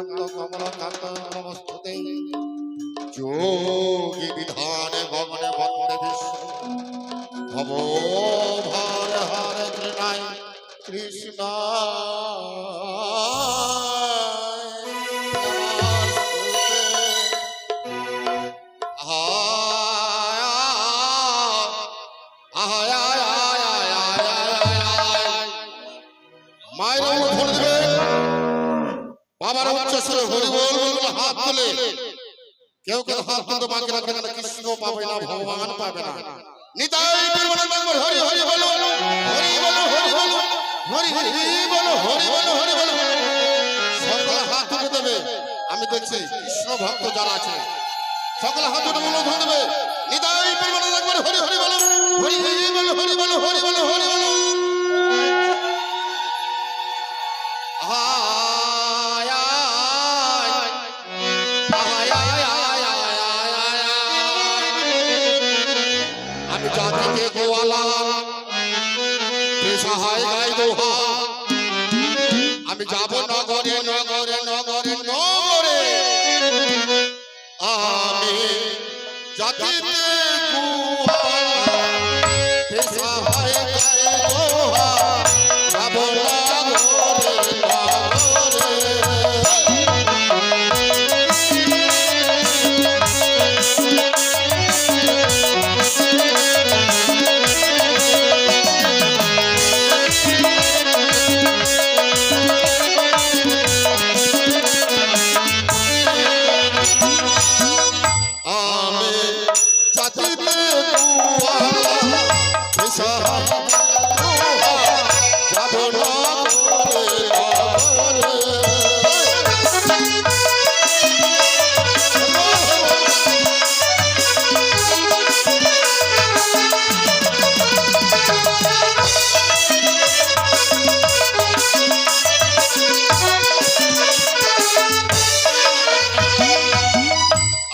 কান্ত কমলাকান্ত নমস্তুতে যোগী বিধানে ভবনে বন্দে বিশ্ব ভব ভার হরে কৃষ্ণায় কৃষ্ণ মায়ের ভোট দেবে বাবার উচ্চস্বরে হরি বল বলবে হাত তুলে কেউ কেউ হাত তুলতে বাকি রাখবে না কৃষ্ণ পাবে না ভগবান পাবে না নিতাই বিরমণানন্দ হরি হরি বলো হরি বলো হরি বলো হরি হরি বলো হরি বলো হরি বলো সকলে হাত তুলে দেবে আমি দেখছি কৃষ্ণ ভক্ত যারা আছে সকলে হাত তুলে বলো ধরবে নিতাই বিরমণানন্দ হরি হরি বলো হরি হরি বলো হরি বলো হরি বলো হরি বলো আমি জাতিকে গোয়ালা সহায় গাই দোহা আমি যাব নগরে নগরে নগরে নগরে আমি জাতিতে গোয়ালা সহায় গাই দোহা যাব নগরে নগরে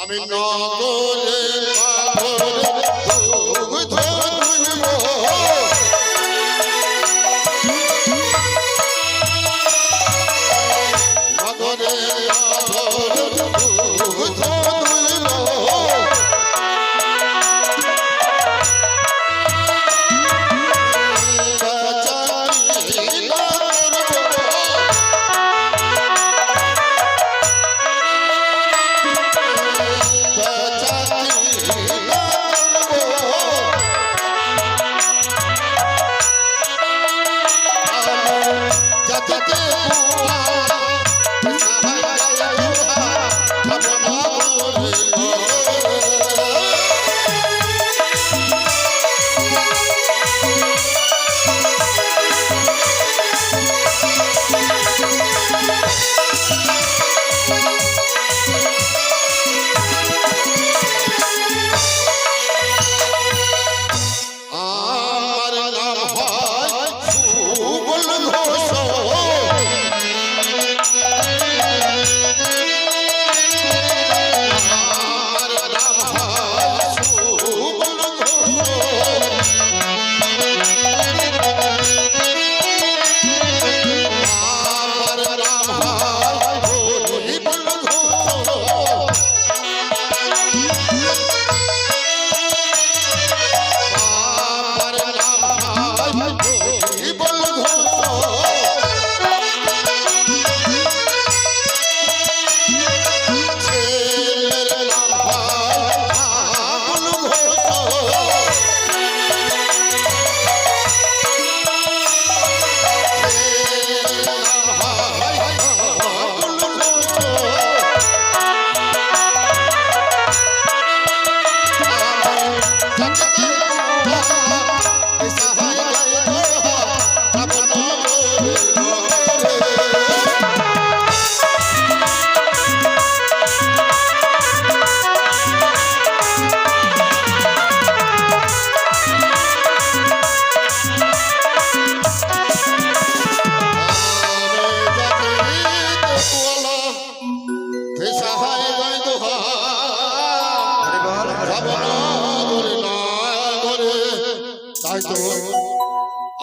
আমি নগরে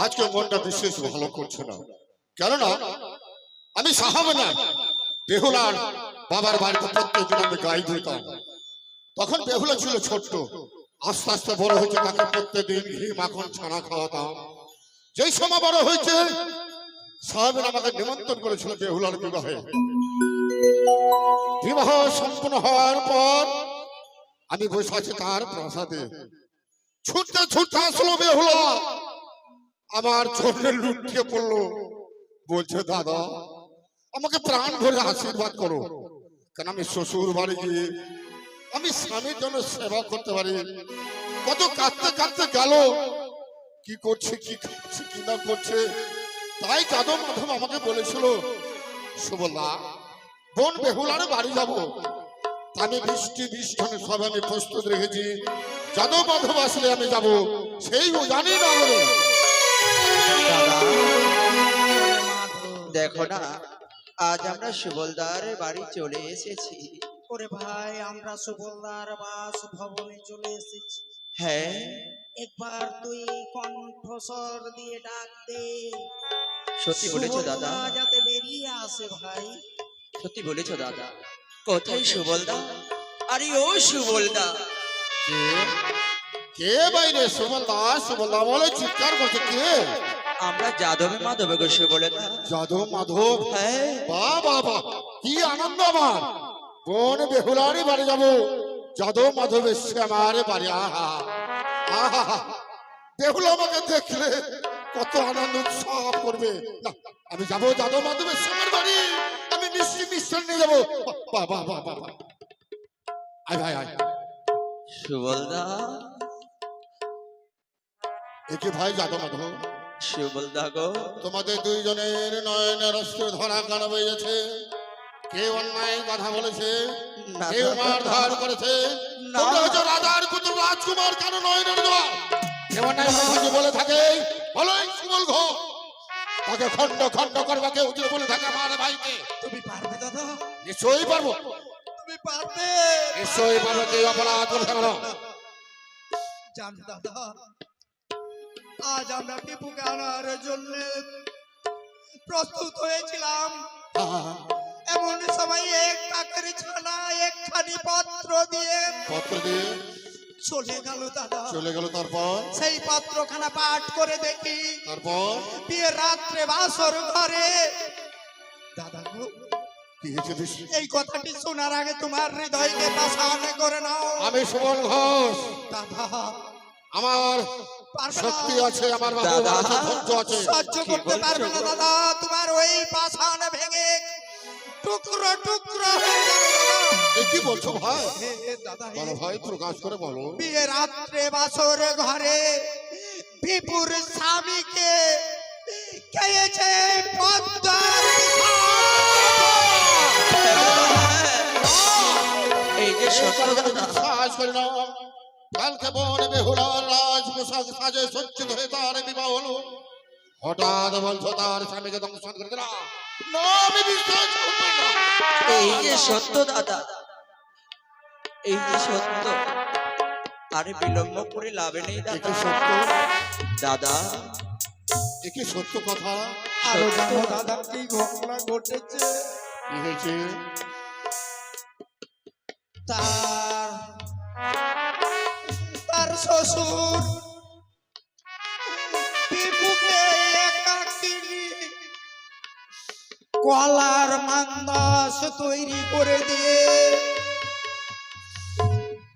আজকে মনটা বিশেষ ভালো করছে না, কেননা আমি সাহাব না, বেহুলার বাবার বাড়িতে প্রত্যেকদিন আমি গাই ধুতাম। তখন বেহুলা ছিল ছোট্ট, আস্তে আস্তে বড় হয়েছে, তাকে প্রত্যেকদিন ঘি মাখন ছানা খাওয়াতাম। যেই সময় বড় হয়েছে সাহেবের আমাকে নিমন্ত্রণ করেছিল বেহুলার বিবাহে। বিবাহ সম্পূর্ণ হওয়ার পর আমি বসে আছি তার প্রাসাদে, ছুটতে ছুটতে আসলো বেহুলা, আমার চোখে লুটিয়ে পড়লো, বলছে দাদা আমাকে প্রাণ ভরে আশীর্বাদ করো, কেন আমি শ্বশুর বাড়ি গিয়ে আমি স্বামীর জন্য সেবা করতে পারি। কত কাঁদতে কাঁদতে গেল, কি করছে কি খাচ্ছে কি না করছে। তাই যাদব মাধব আমাকে বলেছিল, সুবলদা বোন বেহুলার বাড়ি যাবো, আমি বৃষ্টি সব আমি প্রস্তুত রেখেছি, যাদব মাধব আসলে আমি যাব, সেই জানি না বলে। দেখো না, আজ আমরা সুবলদার বাড়ি চলে এসেছি। ওরে ভাই, আমরা সুবলদার বাস ভবনে চলে এসেছি। হ্যাঁ, একবার তুই কণ্ঠস্বর দিয়ে ডাক দে, সত্যি বলেছো দাদা, সুবলদা যাতে বেরিয়ে আসে ভাই। সত্যি বলেছো দাদা। কোথায় সুবলদা? আরে ও সুবলদা, কে বাইরে? সুবলদা সুবলদা বলে চিৎকার করছে, কে? আমরা যাদবে মাধবে গো সুবলদা। যাদব মাধব? হ্যাঁ, বাহ বাহ বাহ, কি আনন্দ আমার, বোন বেহুলারই বাড়ি যাবো, যাদব মাধব এসছে আমার বাড়ি। আহা আহা, বেহুলা আমাকে দেখলে কত আনন্দ উৎসব করবে। না, আমি যাবো যাদব মাধবের আমার বাড়ি, আমি মিষ্টি মিষ্টান নিয়ে যাবো। বাহ বাহ বাহ বাহ, আয় ভাই আয়। সুবলদা, একে ভাই যাদব মাধব, সুবলদা গো, তোমাদের দুইজনের নয়নের অস্ত্র ধরা কান বেজেছে, কেউ অন্যায় কথা বলেছে, না কেউ দাদা, মারধর করেছে, না। তোমরা হচ্ছে রাজার পুত্র রাজকুমার, কেন নয়নের জল? কেউ অন্যায় কথা বলে থাকে বলোই সুবল ঘোষ, তাকে খন্ড খন্ড করবা, কেউ যদি বলে থাকে আমার ভাইকে। তুমি পারবে দাদা? নিশ্চয়ই পারবো, তুমি পারবে? নিশ্চয়ই পারবো, কেউ অপরাধ করে থাকলো। জানো দাদা, আজ আমরা টিপুকে আনার জন্য প্রস্তুত হয়েছিলাম, এমন সময় এক কাকের ছানা একখানি পত্র দিয়ে পত্র দিয়ে চলে গেল দাদা। চলে গেল, তারপর সেই পত্রখানা পাঠ করে দেখি, তারপর বিয়ের রাত্রে বাসর ঘরে। দাদা গো, কি হয়েছে দেখি? এই কথাটি শোনার আগে তোমার হৃদয়কে পাষাণ করে নাও। আমি সুবল ঘোষ, দাদা আমার পারবে না। শক্তি আছে, আমার বাবু দাদা। আছে, ধৈর্য আছে। সহ্য কি করতে পারবে না বলছো? দাদা, তোমার ওই পাষাণ ভেঙে টুকরো টুকরো হয়ে যাবে দাদা। এ কি বলছো ভাই? হে দাদা, হে। বলো ভাই, প্রকাশ করে বলো। বিয়ে রাত্রে বাসর ঘরে বিপুর স্বামীকে খেয়েছে পদ্মার এই যে সত্য দাদা, বিশ্বাস করি না, কালকে বোন বেহুলার রাজ পোশাক সাজে সজ্জিত হয়ে তার বিবাহ হলো, হঠাৎ বলছো তার স্বামীকে দংশন করে দিলা। না, আমি বিশ্বাস করবো না। এই যে সত্য দাদা, এই যে সত্য, আরে বিলম্ব করে লাভে নেই এ কি দাদা। সত্য? দাদা, এ কি সত্য কথা? আরো জানো দাদা কি ঘটনা ঘটেছে। কি হয়েছে? তার শ্বশুর বিপুকে একাকিনী কলার মান্দাস তৈরি করে দিয়ে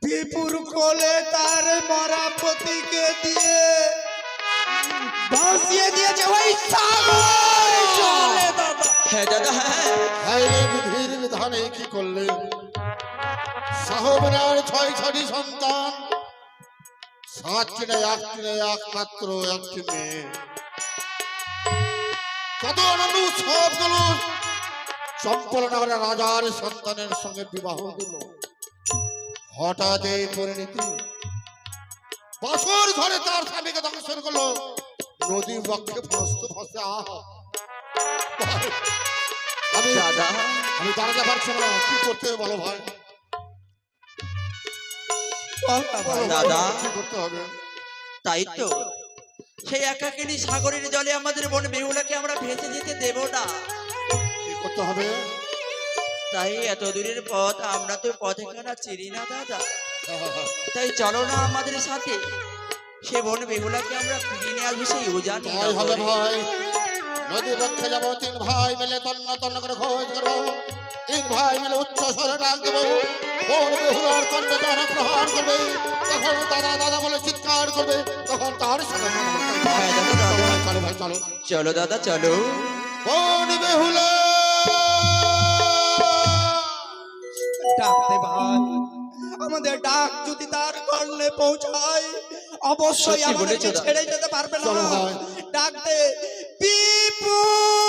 বিপুর কোলে তার মরা পতিকে দিয়ে ভাসিয়ে দিয়েছে ওই সাগর জলে দাদা। হ্যাঁ দাদা, হ্যাঁ, হায় রে বিধির বিধানে কি করলে? সাহবের ছয়টি সন্তান, সাতটি না একটি না একমাত্র একটি মেয়ে, কত আনন্দ উৎসব গুলো চম্পলনগরে রাজার সন্তানের সঙ্গে বিবাহ দিল। হঠাৎ এই পরিণতি, বাসর ঘরে তার স্বামীকে দংশন করলো, নদী বক্ষে ফসতে ফসতে আহা। আমি দাদা, আমি দাঁড়াতে পারছি না, কি করতে হবে বলো ভাই? বলো ভাই, দাদা। কি করতে হবে? তাই তো, সেই একাকিনী সাগরের জলে আমাদের বোন বেহুলাকে আমরা ভেসে যেতে দেব না। কি করতে হবে? তাই এত দূরের পথ আমরা তো পথে কাটা চিনি না দাদা, তাই চলো না আমাদের সাথে সে বন বেহুলাকে আমরা ফিরিয়ে নিয়ে আসবো সেই উজান তাই হবে ভাই। নদী পক্ষে যাবো, 3 ভাই মিলে তন্ন তন্ন করে খোঁজ করবো, 3 ভাই মিলে উচ্চ স্বরে ডাক দেবো, বন বেহুলার কণ্ঠে যখন প্রহার করবে তখন দাদা দাদা বলে চিৎকার করবে, তখন তার সাথে হ্যাঁ দাদা, দাদা চলো ভাই চলো। চলো দাদা চলো। বন বেহুলা ডাকতে ভাই, আমাদের ডাক যদি তার কর্ণে পৌঁছায় অবশ্যই সত্যি আমাদেরকে বলেছো দাদা। ছেড়ে যেতে পারবে না। চলো ভাই। ডাকতে বিপুল